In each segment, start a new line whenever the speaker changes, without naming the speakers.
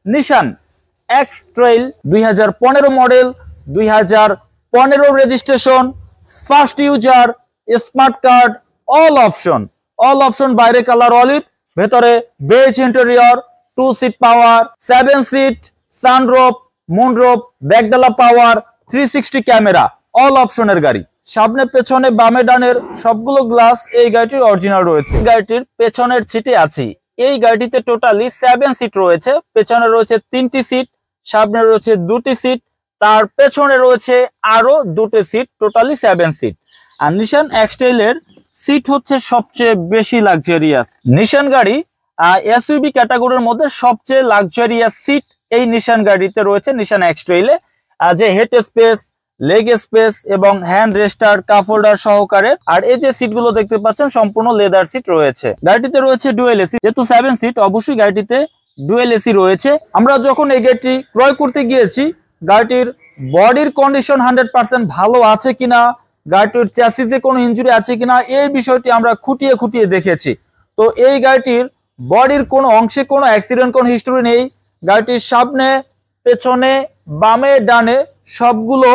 নিশান X Trail 2015 model, 2015 registration, first user, smart card, all option বাইরে colour olive, ভেতরে beige interior, 2 seat power, 7 seat, sunroof, moonroof, ব্যাকডালা power, 360 camera, all অপশনের গাড়ি। সামনে পেছনে বামে ডানের সবগুলো গ্লাস এই গাড়িটির অরিজিনাল রয়েছে। গাড়িটির পেছনের সিটে আছি। এই গাড়িটিতে টোটালি 7 সিট রয়েছে। পেছনে রয়েছে 3টি সিট, সামনে রয়েছে 2টি সিট, তার পেছনে রয়েছে আরো 2টি সিট, টোটালি 7 সিট। আর নিশান এক্সটাইলের সিট হচ্ছে সবচেয়ে বেশি লাক্সারিয়াস। নিশান গাড়ি এসইউভি ক্যাটাগরির মধ্যে সবচেয়ে লাক্সারিয়াস সিট এই নিশান গাড়িতে রয়েছে। নিশান এক্সটাইলে যে হেড স্পেস, লেগ স্পেস এবং হ্যান্ড রেস্টার, কাপ হোল্ডার সহকারে। আর এই যে সিটগুলো দেখতে পাচ্ছেন সম্পূর্ণ লেদার সিট রয়েছে। গাড়িটিতে রয়েছে ডুয়েল এসি, যেহেতু 7 সিট অবশ্যই গাড়িটিতে ডুয়েল এসি রয়েছে। আমরা যখন এই গাড়িটি ক্রয় করতে গিয়েছি, গাড়িটির বডির কন্ডিশন 100% ভালো আছে কিনা, গাড়িটির চ্যাসিসে কোনো ইনজুরি আছে কিনা, এই বিষয়টি আমরা খুঁটিয়ে খুঁটিয়ে দেখেছি। তো এই গাড়িটির বডির কোনো অংশে কোনো অ্যাক্সিডেন্ট, কোনো হিস্টোরি নেই। গাড়িটির সামনে, পেছনে, বামে, ডানে সবগুলো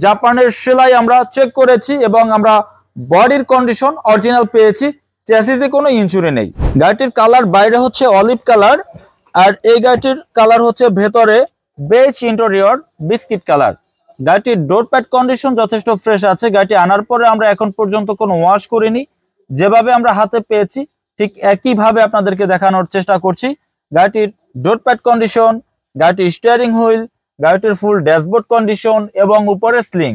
জাপানের সেলাই আমরা চেক করেছি এবং আমরা বডির কন্ডিশন অরিজিনাল পেয়েছি, চ্যাসিসে কোনো ইনজুরি নেই। গাড়িটির কালার বাইরে হচ্ছে অলিভ কালার, আর এই গাড়িটির কালার হচ্ছে ভেতরে বেজ ইন্টেরিয়র বিস্কিট কালার। গাড়িটির ডোর প্যাড কন্ডিশন যথেষ্ট ফ্রেশ আছে। গাড়িটি আনার পরে আমরা এখন পর্যন্ত কোনো ওয়াশ করিনি, যেভাবে আমরা হাতে পেয়েছি ঠিক একইভাবে আপনাদেরকে দেখানোর চেষ্টা করছি। গাড়িটির ডোর প্যাড কন্ডিশন, গাড়িটির স্টিয়ারিং হুইল, গাড়িটির ফুল ড্যাশবোর্ড কন্ডিশন এবং উপরে স্লিং।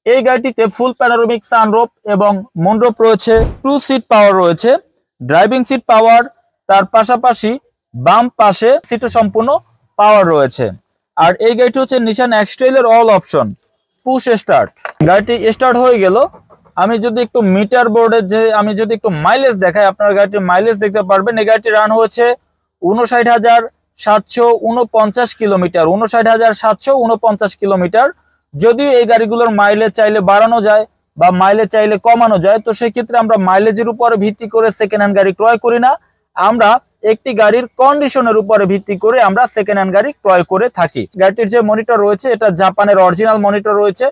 এই গাড়িটিতে ফুল প্যানোরামিক সানরুফ এবং মুনরুফ রয়েছে, 2 সিট পাওয়ার রয়েছে, ড্রাইভিং সিট পাওয়ার, তার পাশাপাশি বাম পাশে সিটও সম্পূর্ণ পাওয়ার রয়েছে। আর এই গাড়িটি হচ্ছে নিশান এক্সটাইলের অল অপশন পুশ স্টার্ট। গাড়িটি স্টার্ট হয়ে গেল। আমি যদি একটু মিটার বোর্ডে আমি যদি একটু মাইলেজ দেখাই, আপনার গাড়িটির মাইলেজ দেখতে পারবেন। এই গাড়িটি রান হয়েছে 59,749 কিলোমিটার, 59,749 কিলোমিটার। যদিও এই গাড়িগুলোর মাইলেজ চাইলে বাড়ানো যায় বা মাইলেজ চাইলে কমানো যায়, তো সেক্ষেত্রে আমরা মাইলেজের উপরে ভিত্তি করে সেকেন্ড হ্যান্ড গাড়ি ক্রয় করি না। আমরা একটি গাড়ির কন্ডিশনের উপরে ভিত্তি করে আমরা সেকেন্ড হ্যান্ড গাড়ি ক্রয় করে থাকি। গাড়িটির যে মনিটর রয়েছে এটা জাপানের অরিজিনাল মনিটর রয়েছে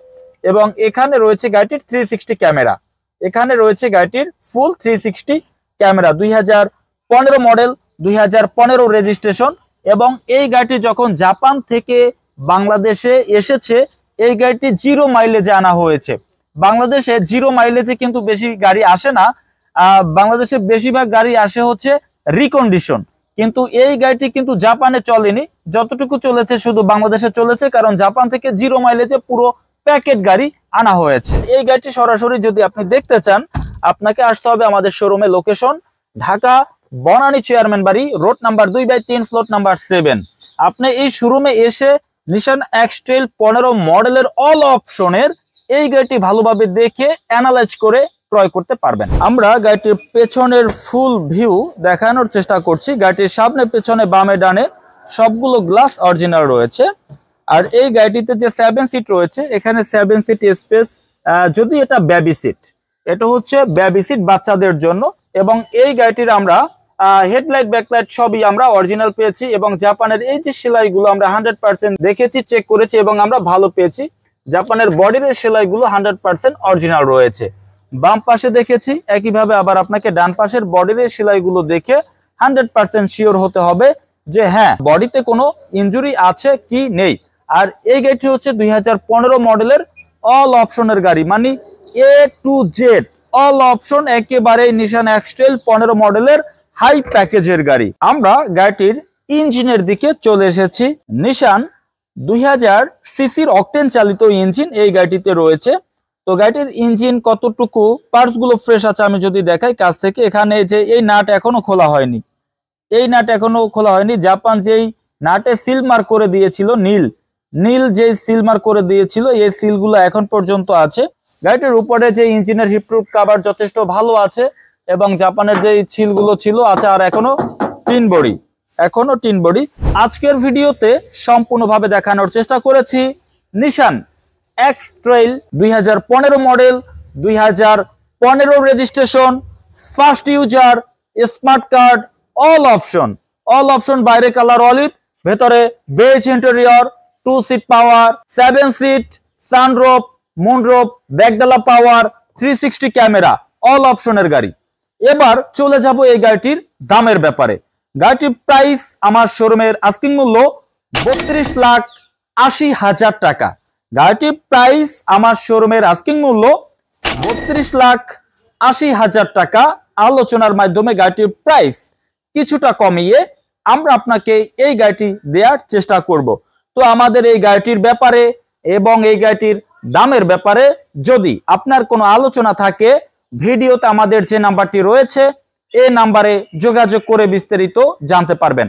এবং এখানে রয়েছে গাড়িটির 360 ক্যামেরা। এখানে রয়েছে গাড়িটির ফুল 360 ক্যামেরা। 2015 মডেল, 2015 রেজিস্ট্রেশন এবং এই গাড়িটি যখন জাপান থেকে বাংলাদেশে এসেছে, এই গাড়িটি 0 মাইলেজে আনা হয়েছে। বাংলাদেশে 0 মাইলেজে কিন্তু বেশি গাড়ি আসে না। বাংলাদেশে বেশিরভাগ গাড়ি আসে হচ্ছে রিকন্ডিশন, কিন্তু এই গাড়িটি কিন্তু জাপানে চলেনি। যতটুকু চলেছে শুধু বাংলাদেশে চলেছে, কারণ জাপান থেকে 0 মাইলেজে পুরো প্যাকেট গাড়ি আনা হয়েছে। এই গাড়িটি সরাসরি যদি আপনি দেখতে চান, আপনাকে আসতে হবে আমাদের শোরুমে। লোকেশন ঢাকা বনানী চেয়ারম্যান বাড়ি, রোড নাম্বার 2/3, ফ্লোর নাম্বার 7। আপনি এই শোরুমে এসে নিশান এক্সটাইল 15 মডেলের অল অপশনের এই গাড়িটি ভালোভাবে দেখে অ্যানালাইজ করে ক্রয় করতে পারবেন। আমরা গাড়িটির পেছনের ফুল ভিউ দেখানোর চেষ্টা করছি। গাড়িটির সামনে, পেছনে, বামে, ডানে সবগুলো গ্লাস অরিজিনাল রয়েছে। আর এই গাড়িটিতে যে 7 সিট রয়েছে, এখানে 7 সিট স্পেস, যদি এটা বেবি সিট, এটা হচ্ছে বেবি সিট বাচ্চাদের জন্য। এবং এই গাড়িটির আমরা হেডলাইট, ব্যাকলাইট সবই আমরা অরিজিনাল পেয়েছি এবং জাপানের এই যে সেলাইগুলো আমরা 100% দেখেছি, চেক করেছি এবং আমরা ভালো পেয়েছি। জাপানের বডির সেলাইগুলো 100% অরিজিনাল রয়েছে। বাম পাশে দেখেছি একইভাবে, আবার আপনাকে ডান পাশের বডির সেলাইগুলো দেখে 100% শিওর হতে হবে যে হ্যাঁ বডিতে কোনো ইনজুরি আছে কি নেই। আর এই গাড়িটি হচ্ছে 2015 মডেলের অল অপশনের গাড়ি, মানে A to Z all option, একেবারে নিশান এক্সটাইল 15 মডেলের হাই প্যাকেজের গাড়ি। আমরা গাড়িটির ইঞ্জিনের দিকে চলে এসেছি। নিশান 2000 সিসির অকটেন চালিত ইঞ্জিন এই গাড়িটিতে রয়েছে। তো গাড়িটির ইঞ্জিন কতটুকু পার্টস গুলো ফ্রেশ আছে আমি যদি দেখাই কাছ থেকে, এখানে যে এই নাট এখনো খোলা হয়নি, এই নাট এখনো খোলা হয়নি। জাপান যেই নাটে সিল মার্ক করে দিয়েছিল, নীল যে সিল মার্ক করে দিয়েছিল, এই সিলগুলো এখন পর্যন্ত আছে। গাড়িটির উপরে যে ইঞ্জিনের হিটপ্রুফ কভার যথেষ্ট ভালো আছে এবং জাপানের যে সিলগুলো ছিল আছে। আর এখনো টিন বডি। আজকের ভিডিওতে সম্পূর্ণভাবে দেখানোর চেষ্টা করেছি Nissan X Trail 2015 model, 2015 registration, first user, smart card, all option বাইরে কালার অলিভ, ভেতরে beige interior, 2 seat power, 7 seat, sunroof, moonroof, ব্যাকডালা পাওয়ার, 360 ক্যামেরা, অল অপশনের গাড়ি। এবার চলে যাব এই গাড়িটির দামের ব্যাপারে। গাড়িটির প্রাইস আমার শোরুমের আস্কিং মূল্য 32,80,000 টাকা। গাড়িটির প্রাইস আমার শোরুমের আস্কিং মূল্য 32,80,000 টাকা। আলোচনার মাধ্যমে গাড়িটির প্রাইস কিছুটা কমিয়ে আমরা আপনাকে এই গাড়িটি দেওয়ার চেষ্টা করব। তো আমাদের এই গাড়িটির ব্যাপারে এবং এই গাড়িটির দামের ব্যাপারে যদি আপনার কোনো আলোচনা থাকে, ভিডিওতে আমাদের যে নাম্বারটি রয়েছে এই নাম্বারে যোগাযোগ করে বিস্তারিত জানতে পারবেন।